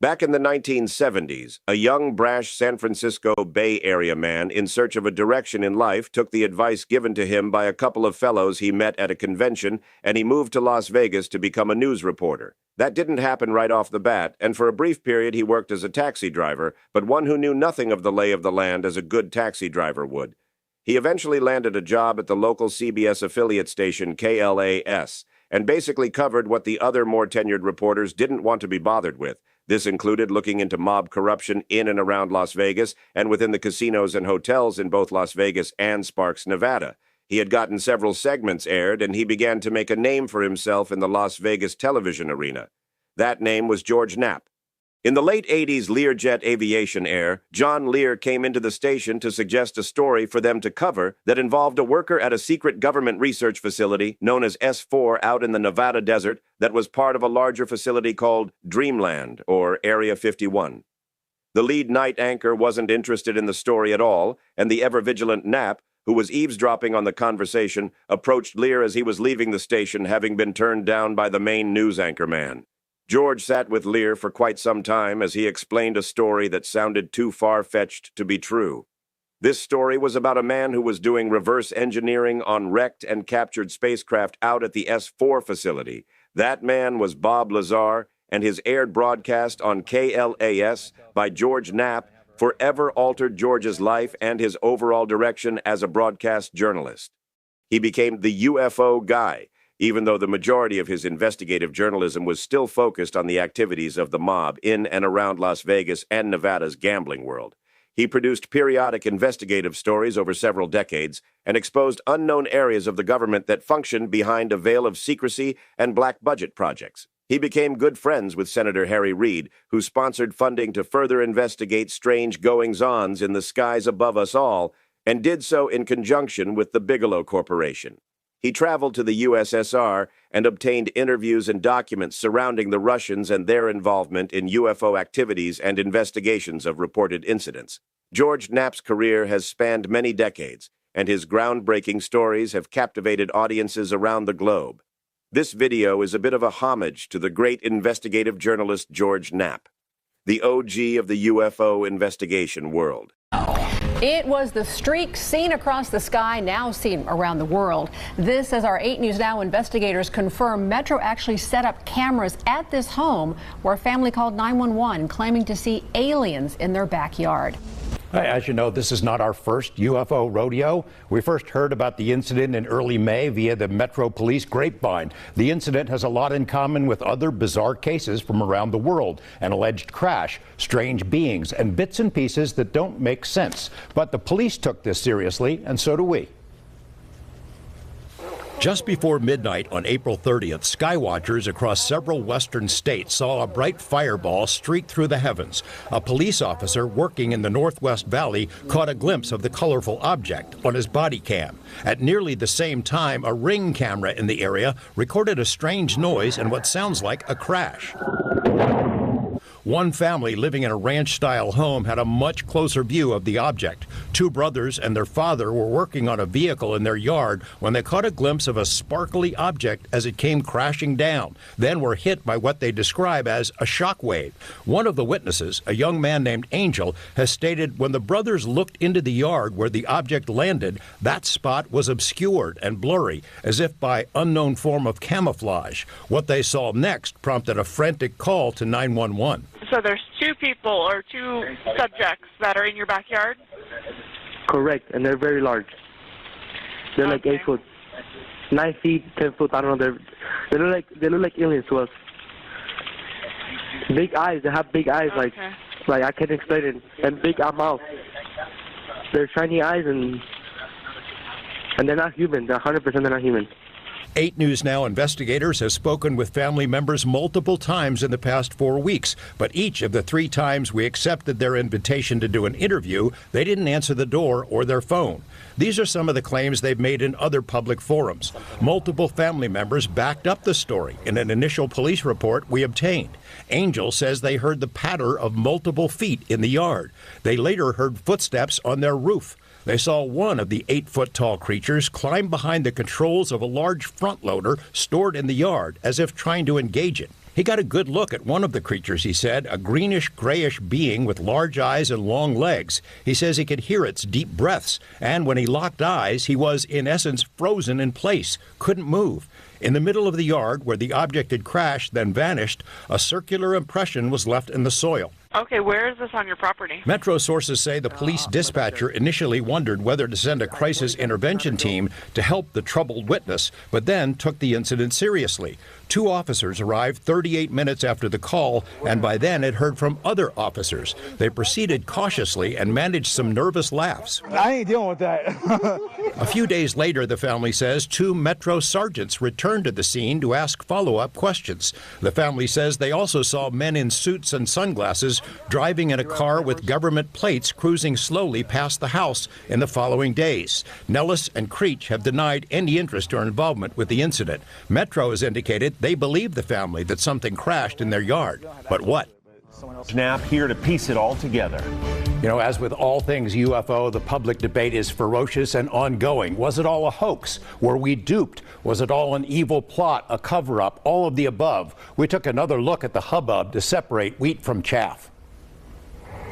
Back in the 1970s, a young, brash San Francisco Bay Area man in search of a direction in life took the advice given to him by a couple of fellows he met at a convention, and he moved to Las Vegas to become a news reporter. That didn't happen right off the bat, and for a brief period he worked as a taxi driver, but one who knew nothing of the lay of the land as a good taxi driver would. He eventually landed a job at the local CBS affiliate station KLAS, and basically covered what the other more tenured reporters didn't want to be bothered with. This included looking into mob corruption in and around Las Vegas and within the casinos and hotels in both Las Vegas and Sparks, Nevada. He had gotten several segments aired, and he began to make a name for himself in the Las Vegas television arena. That name was George Knapp. In the late 80s Learjet aviation era, John Lear came into the station to suggest a story for them to cover that involved a worker at a secret government research facility known as S4 out in the Nevada desert that was part of a larger facility called Dreamland, or Area 51. The lead night anchor wasn't interested in the story at all, and the ever-vigilant Knapp, who was eavesdropping on the conversation, approached Lear as he was leaving the station, having been turned down by the main news anchor man. George sat with Lear for quite some time as he explained a story that sounded too far-fetched to be true. This story was about a man who was doing reverse engineering on wrecked and captured spacecraft out at the S4 facility. That man was Bob Lazar, and his aired broadcast on KLAS by George Knapp forever altered George's life and his overall direction as a broadcast journalist. He became the UFO guy, even though the majority of his investigative journalism was still focused on the activities of the mob in and around Las Vegas and Nevada's gambling world. He produced periodic investigative stories over several decades and exposed unknown areas of the government that functioned behind a veil of secrecy and black budget projects. He became good friends with Senator Harry Reid, who sponsored funding to further investigate strange goings-ons in the skies above us all, and did so in conjunction with the Bigelow Corporation. He traveled to the USSR and obtained interviews and documents surrounding the Russians and their involvement in UFO activities and investigations of reported incidents. George Knapp's career has spanned many decades, and his groundbreaking stories have captivated audiences around the globe. This video is a bit of a homage to the great investigative journalist George Knapp, the OG of the UFO investigation world. It was the streak seen across the sky, now seen around the world. This as our 8 News Now investigators confirm Metro actually set up cameras at this home where a family called 911 claiming to see aliens in their backyard. As you know, this is not our first UFO rodeo. We first heard about the incident in early May via the Metro Police grapevine. The incident has a lot in common with other bizarre cases from around the world: an alleged crash, strange beings, and bits and pieces that don't make sense. But the police took this seriously, and so do we. Just before midnight on April 30th, skywatchers across several western states saw a bright fireball streak through the heavens. A police officer working in the Northwest Valley caught a glimpse of the colorful object on his body cam. At nearly the same time, a Ring camera in the area recorded a strange noise and what sounds like a crash. One family living in a ranch-style home had a much closer view of the object. 2 brothers and their father were working on a vehicle in their yard when they caught a glimpse of a sparkly object as it came crashing down, then were hit by what they describe as a shock wave. One of the witnesses, a young man named Angel, has stated when the brothers looked into the yard where the object landed, that spot was obscured and blurry, as if by unknown form of camouflage. What they saw next prompted a frantic call to 911. So there's 2 people or 2 subjects that are in your backyard? Correct, and they're very large. They're like 8 foot, 9 feet, 10 foot. I don't know. They look like aliens to us. Big eyes. They have big eyes, like I can't explain it, and big mouth. They're shiny eyes, and they're not human. They're 100% they're not human. 8 News Now investigators have spoken with family members multiple times in the past 4 weeks, but each of the 3 times we accepted their invitation to do an interview, they didn't answer the door or their phone. These are some of the claims they've made in other public forums. Multiple family members backed up the story in an initial police report we obtained. Angel says they heard the patter of multiple feet in the yard. They later heard footsteps on their roof. They saw one of the 8-foot-tall creatures climb behind the controls of a large front loader stored in the yard as if trying to engage it. He got a good look at one of the creatures, he said, a greenish-grayish being with large eyes and long legs. He says he could hear its deep breaths, and when he locked eyes, he was, in essence, frozen in place, couldn't move. In the middle of the yard, where the object had crashed, then vanished, a circular impression was left in the soil. Okay, where is this on your property? Metro sources say the police dispatcher initially wondered whether to send a crisis intervention team to help the troubled witness, but then took the incident seriously. 2 officers arrived 38 minutes after the call, and by then had heard from other officers. They proceeded cautiously and managed some nervous laughs. I ain't dealing with that. A few days later, the family says, 2 Metro sergeants returned to the scene to ask follow-up questions. The family says they also saw men in suits and sunglasses driving in a car with government plates cruising slowly past the house in the following days. Nellis and Creech have denied any interest or involvement with the incident. Metro has indicated they believe the family that something crashed in their yard. But what? Knapp here to piece it all together. You know, as with all things UFO, the public debate is ferocious and ongoing. Was it all a hoax? Were we duped? Was it all an evil plot, a cover-up, all of the above? We took another look at the hubbub to separate wheat from chaff.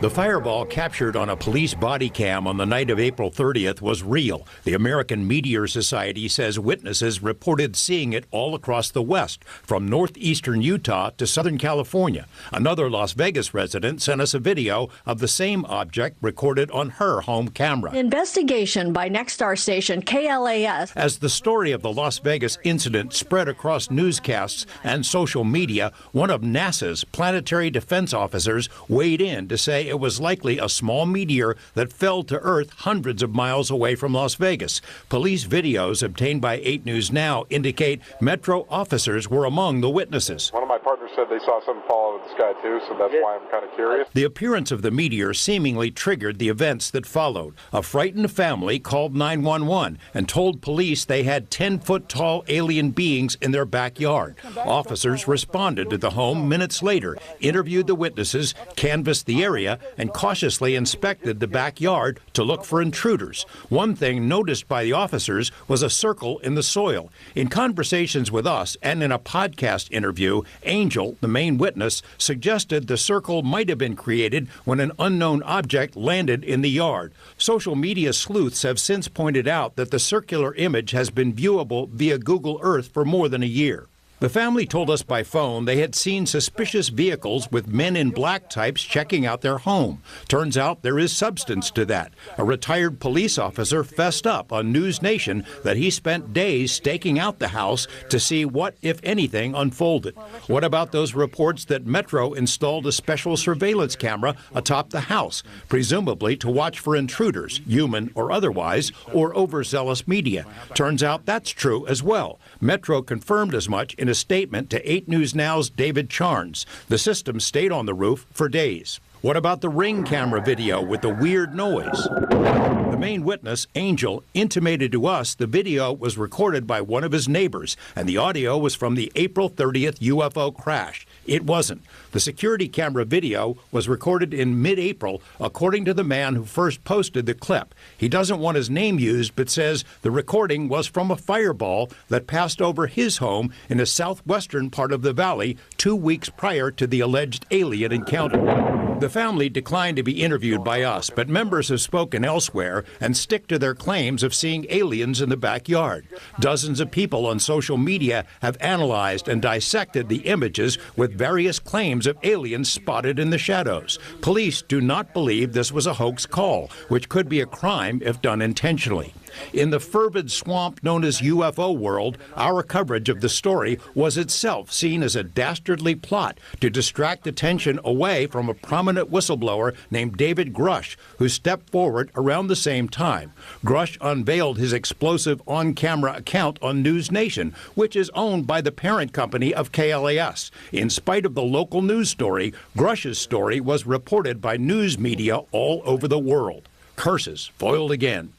The fireball captured on a police body cam on the night of April 30th was real. The American Meteor Society says witnesses reported seeing it all across the West, from northeastern Utah to Southern California. Another Las Vegas resident sent us a video of the same object recorded on her home camera. Investigation by Nexstar station KLAS. As the story of the Las Vegas incident spread across newscasts and social media, one of NASA's planetary defense officers weighed in to say it was likely a small meteor that fell to Earth hundreds of miles away from Las Vegas. Police videos obtained by 8 News Now indicate Metro officers were among the witnesses. One of my partners said they saw something fall out of the sky too, so that's why I'm kind of curious. The appearance of the meteor seemingly triggered the events that followed. A frightened family called 911 and told police they had 10-foot-tall alien beings in their backyard. Officers responded to the home minutes later, interviewed the witnesses, canvassed the area, and cautiously inspected the backyard to look for intruders. One thing noticed by the officers was a circle in the soil. In conversations with us and in a podcast interview, Angel, the main witness, suggested the circle might have been created when an unknown object landed in the yard. Social media sleuths have since pointed out that the circular image has been viewable via Google Earth for more than a year. The family told us by phone they had seen suspicious vehicles with men in black types checking out their home. Turns out there is substance to that. A retired police officer fessed up on News Nation that he spent days staking out the house to see what, if anything, unfolded. What about those reports that Metro installed a special surveillance camera atop the house, presumably to watch for intruders, human or otherwise, or overzealous media? Turns out that's true as well. Metro confirmed as much in a statement to 8 News Now's David Charnes. The system stayed on the roof for days. What about the Ring camera video with the weird noise? The main witness, Angel, intimated to us the video was recorded by one of his neighbors, and the audio was from the April 30th UFO crash. It wasn't. The security camera video was recorded in mid-April, according to the man who first posted the clip. He doesn't want his name used, but says the recording was from a fireball that passed over his home in the southwestern part of the valley 2 weeks prior to the alleged alien encounter. The family declined to be interviewed by us, but members have spoken elsewhere and stick to their claims of seeing aliens in the backyard. Dozens of people on social media have analyzed and dissected the images with various claims of aliens spotted in the shadows. Police do not believe this was a hoax call, which could be a crime if done intentionally. In the fervid swamp known as UFO world, our coverage of the story was itself seen as a dastardly plot to distract attention away from a prominent whistleblower named David Grush, who stepped forward around the same time. Grush unveiled his explosive on-camera account on News Nation, which is owned by the parent company of KLAS. In spite of the local news story, Grush's story was reported by news media all over the world. Curses foiled again.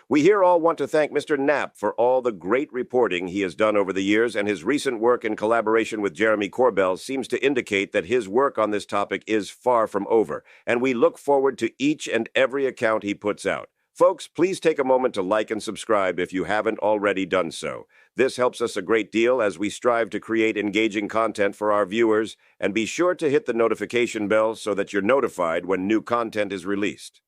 We here all want to thank Mr. Knapp for all the great reporting he has done over the years, and his recent work in collaboration with Jeremy Corbell seems to indicate that his work on this topic is far from over, and we look forward to each and every account he puts out. Folks, please take a moment to like and subscribe if you haven't already done so. This helps us a great deal as we strive to create engaging content for our viewers, and be sure to hit the notification bell so that you're notified when new content is released.